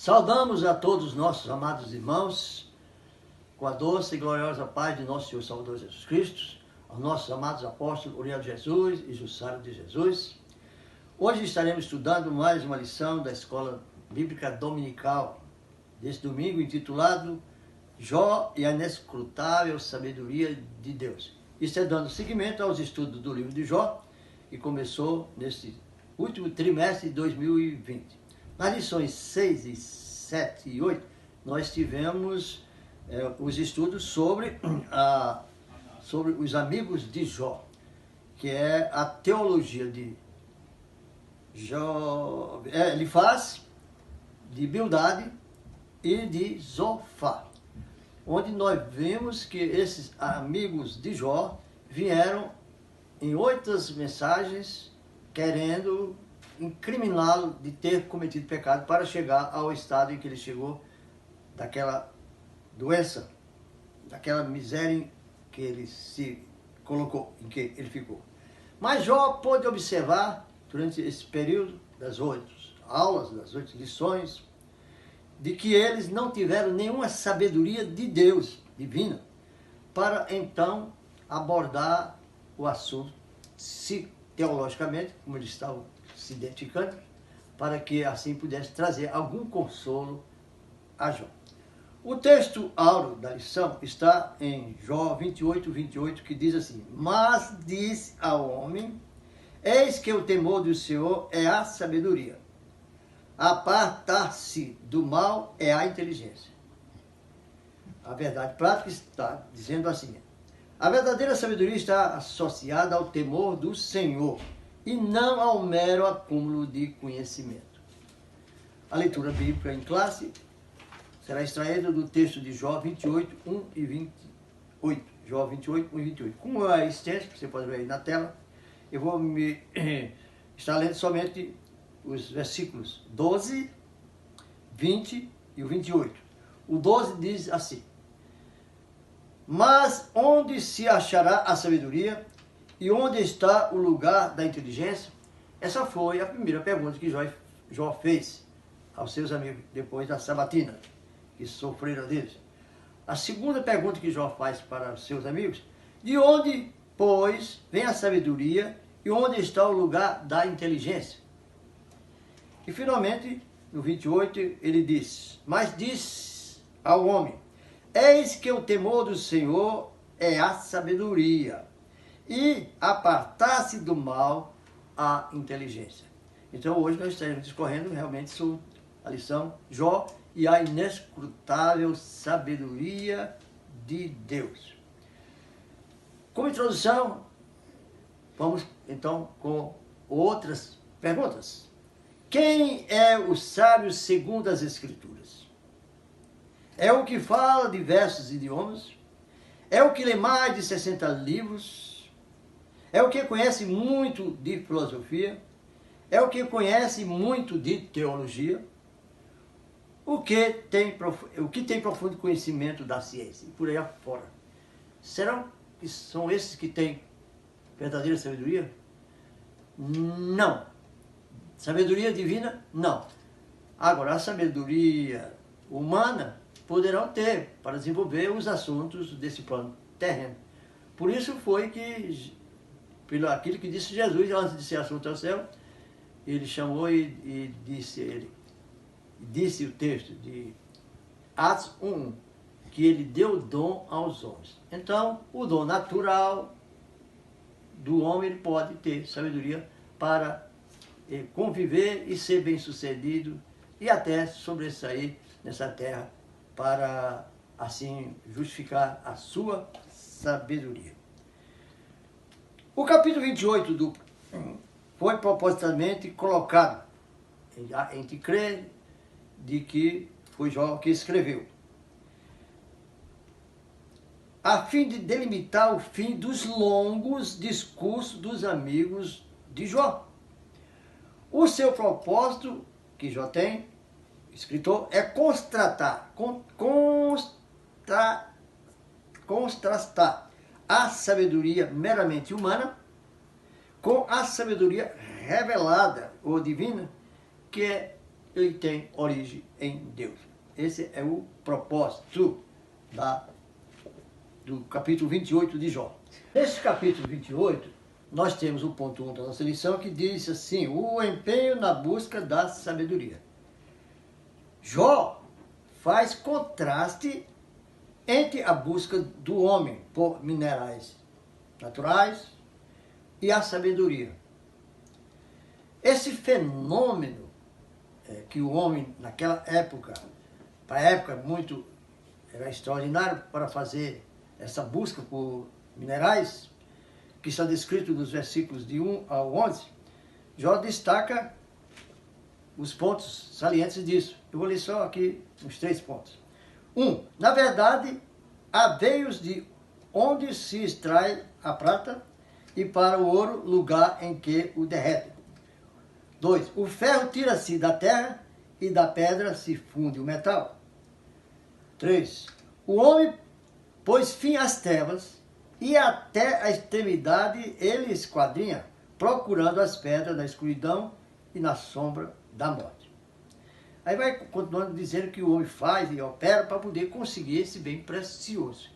Saudamos a todos os nossos amados irmãos, com a doce e gloriosa paz de nosso Senhor Salvador Jesus Cristo, aos nossos amados apóstolos Uriel de Jesus e Jussara de Jesus. Hoje estaremos estudando mais uma lição da Escola Bíblica Dominical, desse domingo intitulado Jó e a inescrutável sabedoria de Deus. Isso é dando seguimento aos estudos do livro de Jó, que começou nesse último trimestre de 2020. Nas lições 6, 7 e 8, nós tivemos os estudos sobre os amigos de Jó, que é a teologia de Jó, Elifaz, de Bildade e de Zofar, onde nós vimos que esses amigos de Jó vieram em 8 mensagens querendo incriminá-lo de ter cometido pecado para chegar ao estado em que ele chegou, daquela doença, daquela miséria em que ele se colocou, em que ele ficou. Mas Jó pôde observar, durante esse período das 8 aulas, das 8 lições, de que eles não tiveram nenhuma sabedoria de Deus, divina, para então abordar o assunto, se teologicamente, como eles estavam se identificando, para que assim pudesse trazer algum consolo a Jó. O texto áureo da lição está em Jó 28, que diz assim: Mas disse ao homem, eis que o temor do Senhor é a sabedoria, apartar-se do mal é a inteligência. A verdade prática está dizendo assim: a verdadeira sabedoria está associada ao temor do Senhor e não ao mero acúmulo de conhecimento. A leitura bíblica em classe será extraída do texto de Jó 28, 1 e 28. Jó 28, 1 e 28. Como é extenso, você pode ver aí na tela, eu vou estar lendo somente os versículos 12, 20 e o 28. O 12 diz assim: Mas onde se achará a sabedoria e onde está o lugar da inteligência? Essa foi a primeira pergunta que Jó fez aos seus amigos depois da sabatina, que sofreram deles. A segunda pergunta que Jó faz para os seus amigos: de onde, pois, vem a sabedoria e onde está o lugar da inteligência? E finalmente, no 28, ele diz: Mas diz ao homem, eis que o temor do Senhor é a sabedoria, e apartar-se do mal a inteligência. Então hoje nós estaremos discorrendo realmente sobre a lição Jó e a inescrutável sabedoria de Deus. Como introdução, vamos então com outras perguntas. Quem é o sábio segundo as Escrituras? É o que fala diversos idiomas? É o que lê mais de 60 livros? É o que conhece muito de filosofia? É o que conhece muito de teologia? O que tem profundo conhecimento da ciência? E por aí afora. Será que são esses que têm verdadeira sabedoria? Não. Sabedoria divina? Não. Agora, a sabedoria humana poderão ter para desenvolver os assuntos desse plano terreno. Por isso foi que, pelo aquilo que disse Jesus antes de ser assunto ao céu, ele chamou e disse o texto de Atos 1, que ele deu dom aos homens. Então, o dom natural do homem, ele pode ter sabedoria para conviver e ser bem-sucedido e até sobressair nessa terra para, assim, justificar a sua sabedoria. O capítulo 28 foi propositalmente colocado, a gente crê de que foi Jó que escreveu, a fim de delimitar o fim dos longos discursos dos amigos de Jó. O seu propósito, que Jó tem, escritor, é contrastar a sabedoria meramente humana com a sabedoria revelada ou divina, que ele tem origem em Deus. Esse é o propósito do capítulo 28 de Jó. Nesse capítulo 28, nós temos o ponto 1 da nossa lição, que diz assim: o empenho na busca da sabedoria. Jó faz contraste entre a busca do homem por minerais naturais e a sabedoria. Esse fenômeno que o homem, naquela época, para a época muito era extraordinário para fazer essa busca por minerais, que está descrito nos versículos de 1 ao 11, Jó destaca os pontos salientes disso. Eu vou ler só aqui uns 3 pontos. 1. Na verdade, há veios de onde se extrai a prata, e para o ouro, lugar em que o derrete. 2. O ferro tira-se da terra, e da pedra se funde o metal. 3. O homem pôs fim às trevas, e até a extremidade ele esquadrinha, procurando as pedras da escuridão e na sombra da morte. Aí vai continuando dizendo que o homem faz e opera para poder conseguir esse bem precioso.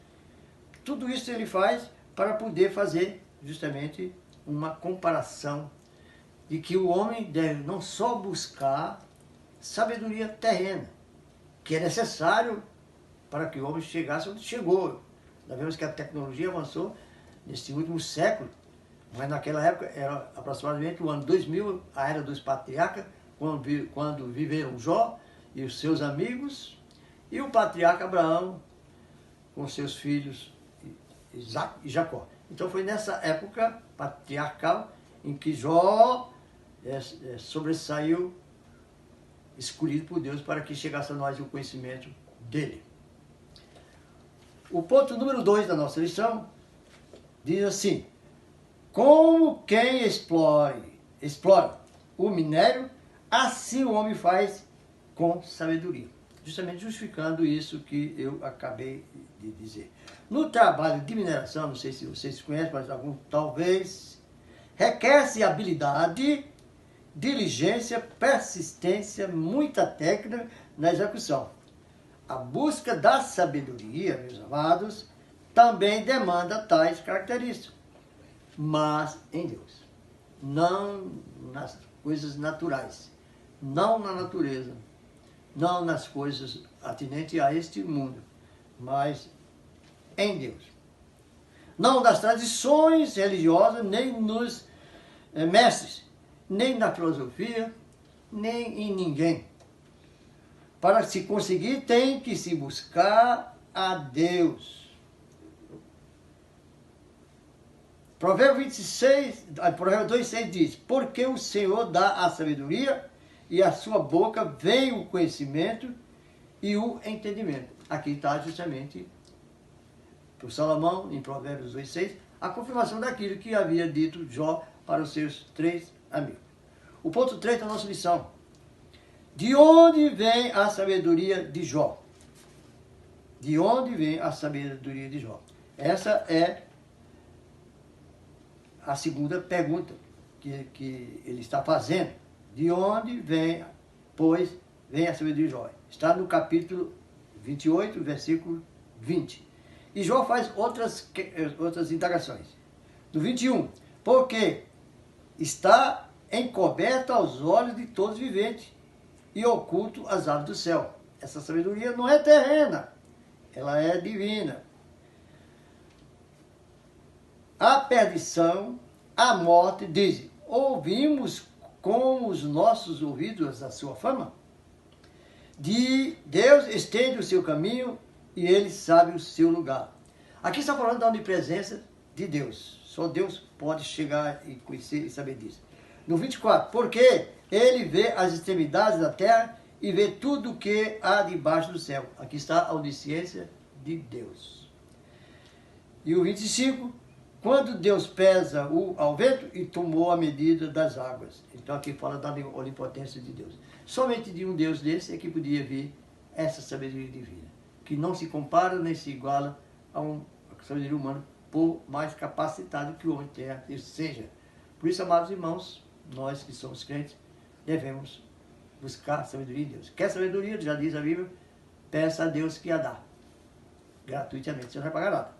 Tudo isso ele faz para poder fazer justamente uma comparação de que o homem deve não só buscar sabedoria terrena, que é necessário para que o homem chegasse onde chegou. Nós vemos que a tecnologia avançou neste último século, mas naquela época era aproximadamente o ano 2000, a era dos patriarcas, quando viveram Jó e os seus amigos, e o patriarca Abraão com seus filhos Isaac e Jacó. Então foi nessa época patriarcal em que Jó sobressaiu, escolhido por Deus para que chegasse a nós o conhecimento dele. O ponto número 2 da nossa lição diz assim: como quem explora o minério, assim o homem faz com sabedoria. Justamente justificando isso que eu acabei de dizer. No trabalho de mineração, não sei se vocês conhecem, mas algum talvez, requer-se habilidade, diligência, persistência, muita técnica na execução. A busca da sabedoria, meus amados, também demanda tais características, mas em Deus, não nas coisas naturais, não na natureza, não nas coisas atinentes a este mundo, mas em Deus. Não das tradições religiosas, nem nos mestres, nem na filosofia, nem em ninguém. Para se conseguir, tem que se buscar a Deus. Provérbios 2,6 diz: porque o Senhor dá a sabedoria, e a sua boca vem o conhecimento e o entendimento. Aqui está justamente, por Salomão, em Provérbios 2,6, a confirmação daquilo que havia dito Jó para os seus 3 amigos. O ponto 3 da nossa lição: de onde vem a sabedoria de Jó? De onde vem a sabedoria de Jó? Essa é a segunda pergunta que ele está fazendo. De onde vem, pois, vem a sabedoria de Jó? Está no capítulo 28, versículo 20. E Jó faz outras indagações. No 21, porque está encoberto aos olhos de todos viventes e oculto às aves do céu. Essa sabedoria não é terrena, ela é divina. A perdição, a morte, dizem: ouvimos com os nossos ouvidos a sua fama. De Deus estende o seu caminho e ele sabe o seu lugar. Aqui está falando da onipresença de Deus. Só Deus pode chegar e conhecer e saber disso. No 24, porque ele vê as extremidades da terra e vê tudo o que há debaixo do céu. Aqui está a onisciência de Deus. E o 25, quando Deus pesa ao vento e tomou a medida das águas. Então aqui fala da onipotência de Deus. Somente de um Deus desse é que podia vir essa sabedoria divina, que não se compara nem se iguala a uma sabedoria humana, por mais capacitado que o homem seja. Por isso, amados irmãos, nós que somos crentes, devemos buscar a sabedoria de Deus. Quer sabedoria? Já diz a Bíblia, peça a Deus que a dá. Gratuitamente, você não vai pagar nada.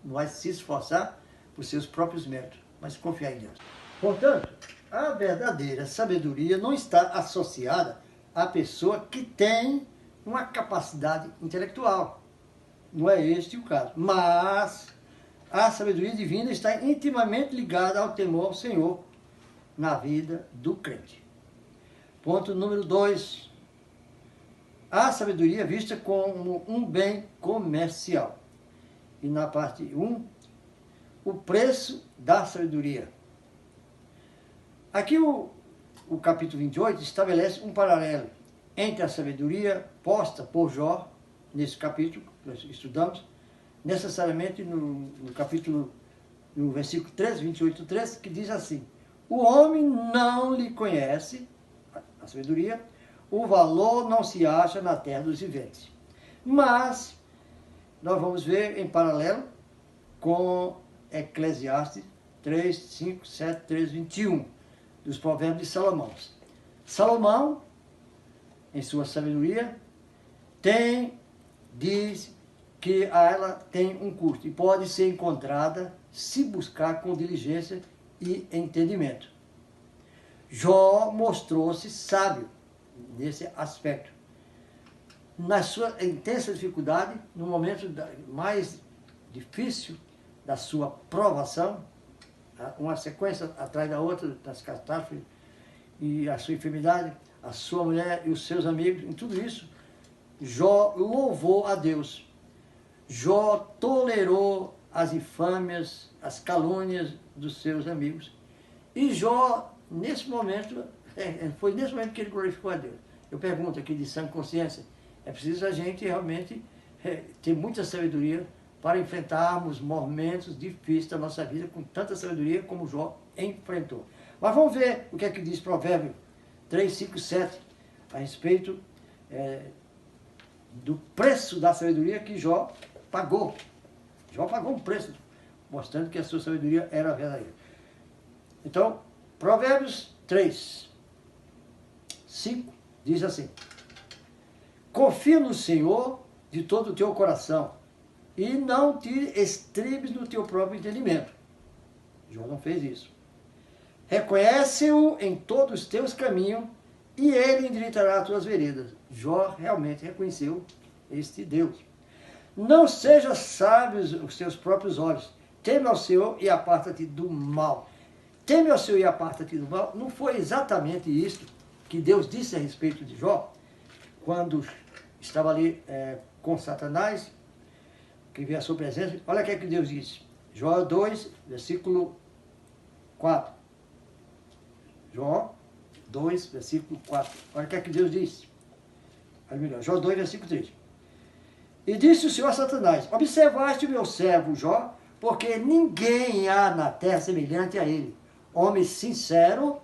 Não vai se esforçar por seus próprios méritos, mas confiar em Deus. Portanto, a verdadeira sabedoria não está associada à pessoa que tem uma capacidade intelectual. Não é este o caso. Mas a sabedoria divina está intimamente ligada ao temor ao Senhor na vida do crente. Ponto número 2. A sabedoria é vista como um bem comercial. E na parte 1, o preço da sabedoria. Aqui o capítulo 28 estabelece um paralelo entre a sabedoria posta por Jó, nesse capítulo que nós estudamos, necessariamente no versículo 13, 28, 13, que diz assim: o homem não lhe conhece, a sabedoria, o valor não se acha na terra dos viventes. Mas nós vamos ver em paralelo com Eclesiastes 3, 5, 7, 13, 21, dos provérbios de Salomão. Salomão, em sua sabedoria, diz que ela tem um custo e pode ser encontrada se buscar com diligência e entendimento. Jó mostrou-se sábio nesse aspecto. Na sua intensa dificuldade, no momento mais difícil da sua provação, uma sequência atrás da outra, das catástrofes e a sua enfermidade, a sua mulher e os seus amigos, em tudo isso, Jó louvou a Deus. Jó tolerou as infâmias, as calúnias dos seus amigos. E Jó, nesse momento, foi nesse momento que ele glorificou a Deus. Eu pergunto aqui de sã consciência, é preciso a gente realmente ter muita sabedoria para enfrentarmos momentos difíceis da nossa vida com tanta sabedoria como Jó enfrentou. Mas vamos ver o que é que diz Provérbio 3, 5, 7 a respeito do preço da sabedoria que Jó pagou. Jó pagou um preço, mostrando que a sua sabedoria era verdadeira. Então, Provérbios 3, 5 diz assim: confia no Senhor de todo o teu coração e não te estribes no teu próprio entendimento. Jó não fez isso. Reconhece-o em todos os teus caminhos e ele endireitará as tuas veredas. Jó realmente reconheceu este Deus. Não seja sábios os teus próprios olhos. Teme ao Senhor e aparta-te do mal. Teme ao Senhor e aparta-te do mal. Não foi exatamente isto que Deus disse a respeito de Jó, quando estava ali com Satanás, que veio à sua presença. Olha o que é que Deus disse. Jó 2, versículo 4. Jó 2, versículo 4. Olha o que é que Deus disse. Jó 2, versículo 3. E disse o Senhor a Satanás: observaste o meu servo Jó, porque ninguém há na terra semelhante a ele, homem sincero,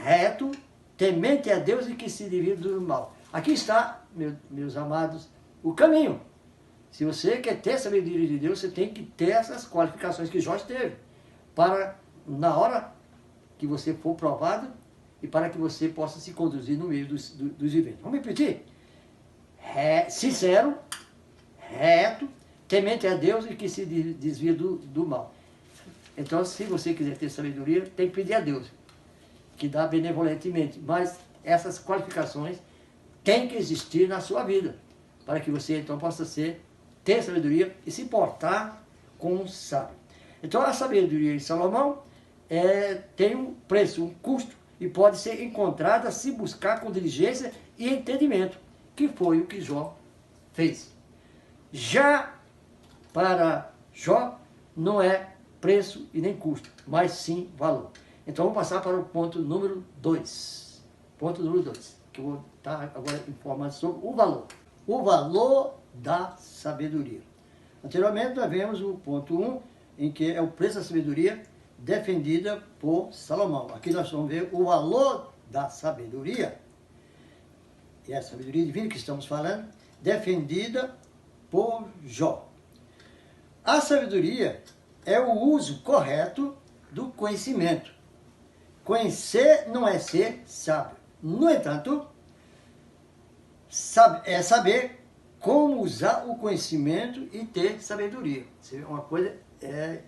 reto, temente a Deus e que se divide do mal. Aqui está, meus amados, o caminho. Se você quer ter a sabedoria de Deus, você tem que ter essas qualificações que Jó teve, para, na hora que você for provado, e para que você possa se conduzir no meio dos viventes. Vamos repetir? Sincero, reto, temente a Deus e que se desvia do mal. Então, se você quiser ter sabedoria, tem que pedir a Deus, que dá benevolentemente. Mas essas qualificações têm que existir na sua vida, para que você então possa ter sabedoria e se portar como um sábio. Então, a sabedoria de Salomão tem um preço, um custo, e pode ser encontrada se buscar com diligência e entendimento, que foi o que Jó fez. Já para Jó não é preço e nem custo, mas sim valor. Então vamos passar para o ponto número 2. Ponto número 2, que eu vou estar agora informando sobre o valor. O valor da sabedoria. Anteriormente nós vemos o ponto 1, em que é o preço da sabedoria defendida por Salomão. Aqui nós vamos ver o valor da sabedoria. E a sabedoria divina que estamos falando, defendida por Jó. A sabedoria é o uso correto do conhecimento. Conhecer não é ser sábio. No entanto, é saber como usar o conhecimento e ter sabedoria. Uma coisa é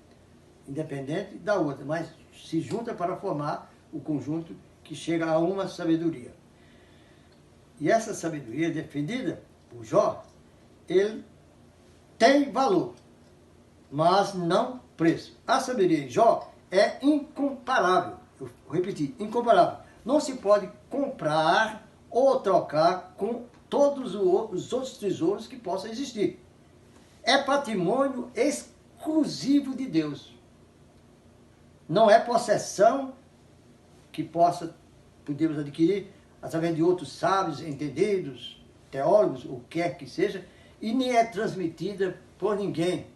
independente da outra, mas se junta para formar o conjunto que chega a uma sabedoria. E essa sabedoria defendida por Jó, ele tem valor, mas não preço. A sabedoria de Jó é incomparável. Eu vou repetir, incomparável. Não se pode comprar ou trocar com todos os outros tesouros que possam existir. É patrimônio exclusivo de Deus. Não é possessão que podemos adquirir através de outros sábios, entendidos, teólogos, o que quer que seja, e nem é transmitida por ninguém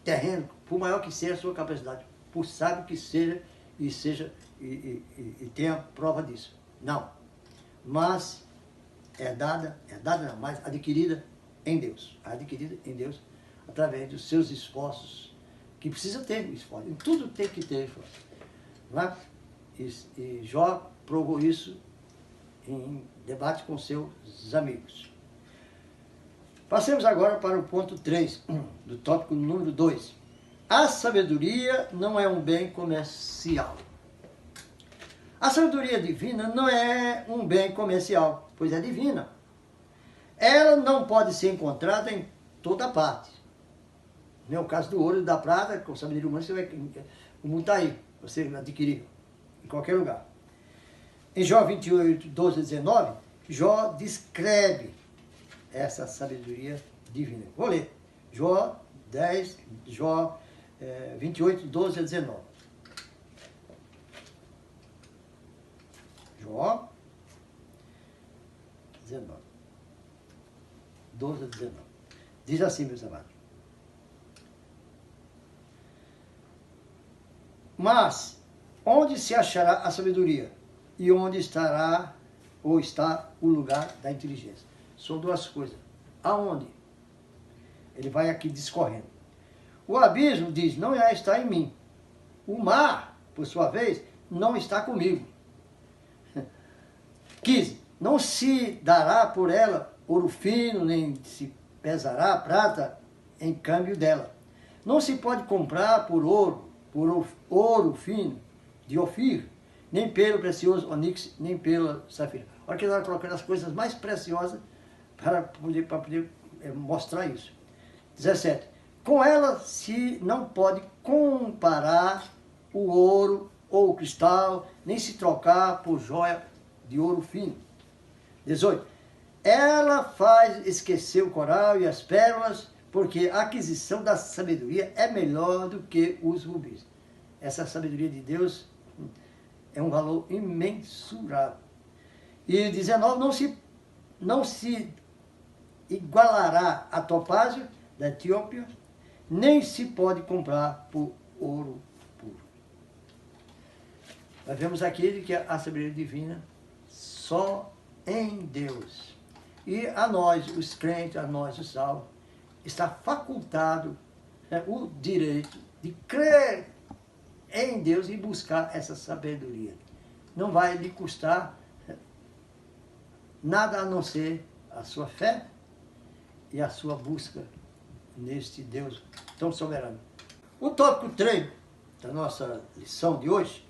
terreno, por maior que seja a sua capacidade, por sábio que seja e tenha prova disso. Não. Mas mas adquirida em Deus. Adquirida em Deus através dos seus esforços, que precisa ter esforço. Em tudo tem que ter esforço. Não é? E Jó provou isso em debate com seus amigos. Passemos agora para o ponto 3, do tópico número 2. A sabedoria não é um bem comercial. A sabedoria divina não é um bem comercial, pois é divina. Ela não pode ser encontrada em toda parte. Não é o caso do ouro e da prata, com sabedoria humana, o mundo está aí, você adquirir em qualquer lugar. Em Jó 28, 12 a 19, Jó descreve essa sabedoria divina. Vou ler. Jó 28, 12 a 19. Jó 19. 12 a 19. Diz assim, meus amados. Mas, onde se achará a sabedoria? E onde estará ou está o lugar da inteligência? São duas coisas. Aonde? Ele vai aqui discorrendo. O abismo diz, não está em mim. O mar, por sua vez, não está comigo. 15. Não se dará por ela ouro fino, nem se pesará prata em câmbio dela. Não se pode comprar por ouro fino de Ofir, nem pelo precioso onix, nem pelo safira. Olha que ele está colocando as coisas mais preciosas para poder mostrar isso. 17. Com ela se não pode comparar o ouro ou o cristal, nem se trocar por joia de ouro fino. 18. Ela faz esquecer o coral e as pérolas, porque a aquisição da sabedoria é melhor do que os rubis. Essa sabedoria de Deus é um valor imensurável. E 19, não se igualará a topázio da Etiópia, nem se pode comprar por ouro puro. Nós vemos aqui que a sabedoria divina só em Deus. E a nós, os crentes, a nós, os salvos, está facultado o direito de crer em Deus e buscar essa sabedoria. Não vai lhe custar nada a não ser a sua fé e a sua busca neste Deus tão soberano. O tópico 3 da nossa lição de hoje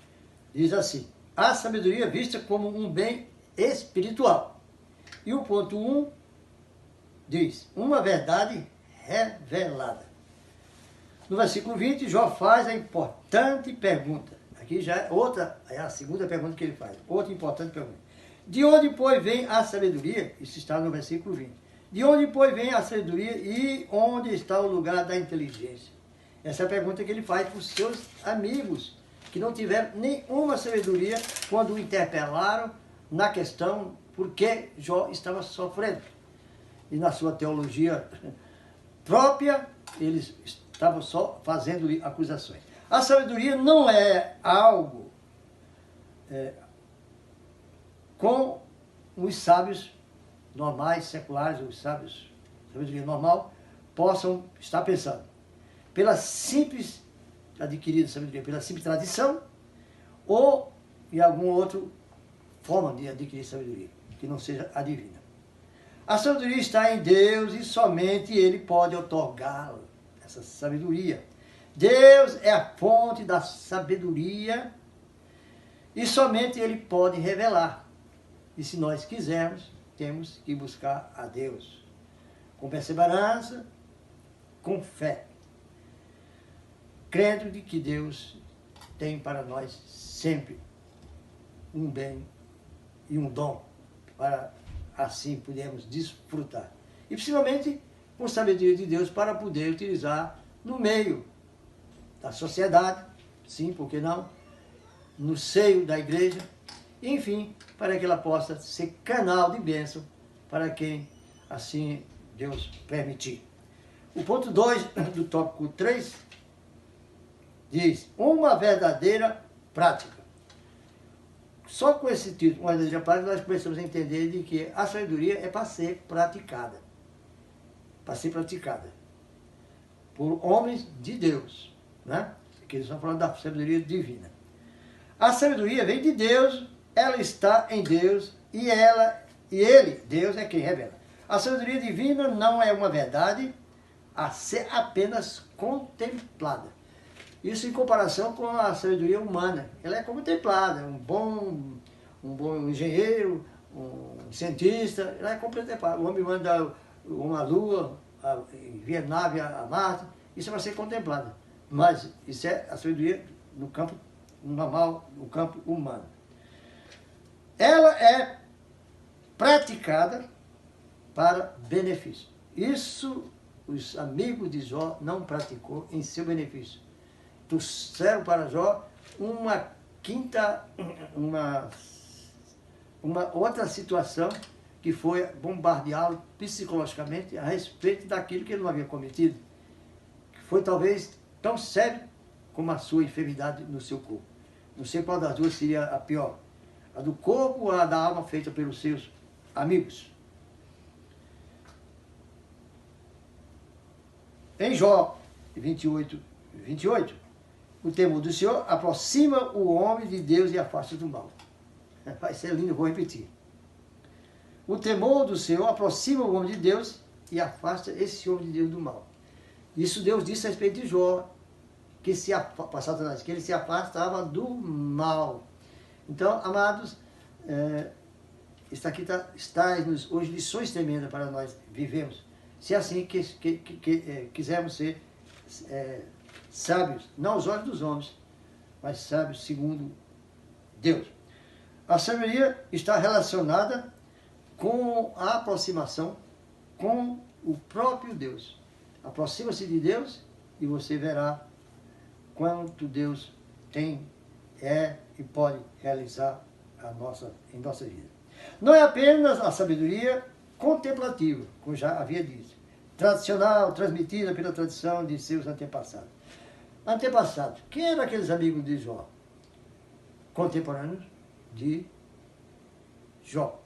diz assim: a sabedoria vista como um bem espiritual. E o ponto 1 diz, uma verdade revelada. No versículo 20, Jó faz a importante pergunta. Aqui já é a segunda pergunta que ele faz. Outra importante pergunta. De onde, pois, vem a sabedoria? Isso está no versículo 20. De onde, pois, vem a sabedoria e onde está o lugar da inteligência? Essa é a pergunta que ele faz para os seus amigos, que não tiveram nenhuma sabedoria quando o interpelaram na questão por que Jó estava sofrendo. E na sua teologia própria, eles estavam só fazendo-lhe acusações. A sabedoria não é algo com os sábios normais, seculares, os sábios, sabedoria normal, possam estar pensando. Pela simples adquirida sabedoria, pela simples tradição, ou e alguma outra forma de adquirir sabedoria, que não seja a divina. A sabedoria está em Deus e somente Ele pode otorgá-la, essa sabedoria. Deus é a fonte da sabedoria e somente Ele pode revelar. E se nós quisermos, temos que buscar a Deus com perseverança, com fé, crendo de que Deus tem para nós sempre um bem e um dom, para assim podermos desfrutar. E principalmente com sabedoria de Deus para poder utilizar no meio da sociedade, sim, por que não? No seio da igreja, enfim, para que ela possa ser canal de bênção para quem assim Deus permitir. O ponto 2 do tópico 3 diz, uma verdadeira prática. Só com esse título, uma verdadeira prática, nós começamos a entender de que a sabedoria é para ser praticada. Para ser praticada por homens de Deus, né? Aqui eles estão falando da sabedoria divina. A sabedoria vem de Deus, ela está em Deus e Ele, Deus, é quem revela. A sabedoria divina não é uma verdade a ser apenas contemplada. Isso em comparação com a sabedoria humana. Ela é contemplada, um bom engenheiro, um cientista, ela é contemplada. O homem manda uma lua, envia nave a Marte, isso é para ser contemplado. Mas isso é a sabedoria no campo normal, no campo humano. Ela é praticada para benefício. Isso os amigos de Jó não praticou em seu benefício. Trouxeram para Jó uma outra situação que foi bombardeá-lo psicologicamente a respeito daquilo que ele não havia cometido, que foi talvez tão sério como a sua enfermidade no seu corpo. Não sei qual das duas seria a pior, a do corpo ou a da alma feita pelos seus amigos. Em Jó 28, o temor do Senhor aproxima o homem de Deus e afasta do mal. Vai ser lindo, vou repetir. O temor do Senhor aproxima o homem de Deus e afasta esse homem de Deus do mal. Isso Deus disse a respeito de Jó, que ele se afastava do mal. Então, amados, isso aqui está hoje lições tremendas para nós vivemos. Se assim quisermos ser sábios, não aos olhos dos homens, mas sábios segundo Deus. A sabedoria está relacionada com a aproximação com o próprio Deus. Aproxima-se de Deus e você verá quanto Deus tem, e pode realizar em nossa vida. Não é apenas a sabedoria contemplativa, como já havia dito, tradicional, transmitida pela tradição de seus antepassados. Antepassados, quem eram aqueles amigos de Jó? Contemporâneos de Jó,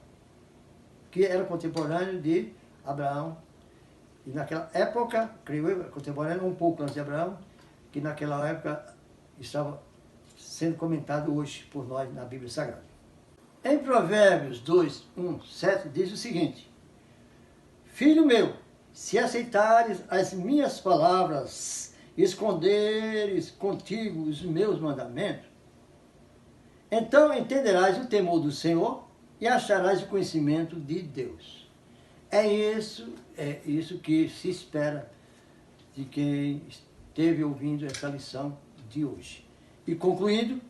que era contemporâneo de Abraão, e naquela época, creio eu, contemporâneo um pouco antes de Abraão, que naquela época estava sendo comentado hoje por nós na Bíblia Sagrada. Em Provérbios 2, 1, 7, diz o seguinte: Filho meu, se aceitares as minhas palavras, esconderes contigo os meus mandamentos, então entenderás o temor do Senhor e acharás o conhecimento de Deus. É isso que se espera de quem esteve ouvindo essa lição de hoje. E concluindo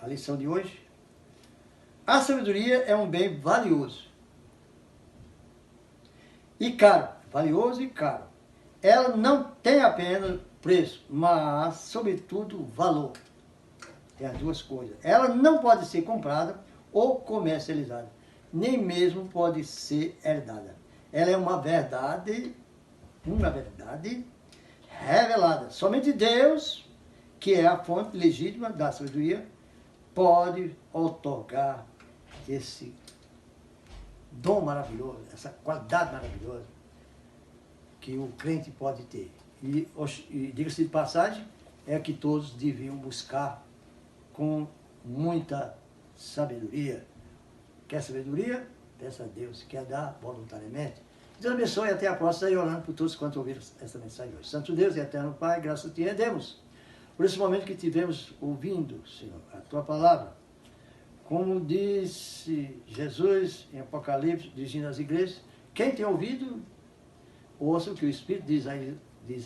a lição de hoje, a sabedoria é um bem valioso e caro, valioso e caro. Ela não tem apenas preço, mas, sobretudo, valor. Tem as duas coisas. Ela não pode ser comprada ou comercializada, nem mesmo pode ser herdada. Ela é uma verdade revelada. Somente Deus, que é a fonte legítima da sabedoria, pode otorgar esse dom maravilhoso, essa qualidade maravilhosa que o crente pode ter. E diga-se de passagem, é que todos deviam buscar com muita sabedoria. Quer sabedoria? Peça a Deus, quer dar voluntariamente. Deus abençoe e até a próxima, e orando por todos quanto ouviram esta mensagem hoje. Santo Deus e eterno Pai, graças te rendemos por esse momento que tivemos ouvindo, Senhor, a tua palavra. Como disse Jesus em Apocalipse, dizendo às igrejas, quem tem ouvido, ouça o que o Espírito diz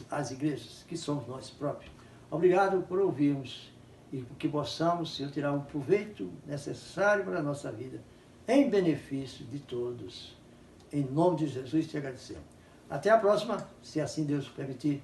às igrejas, que somos nós próprios. Obrigado por ouvirmos e que possamos, Senhor, tirar um proveito necessário para a nossa vida, em benefício de todos. Em nome de Jesus te agradecemos. Até a próxima, se assim Deus permitir.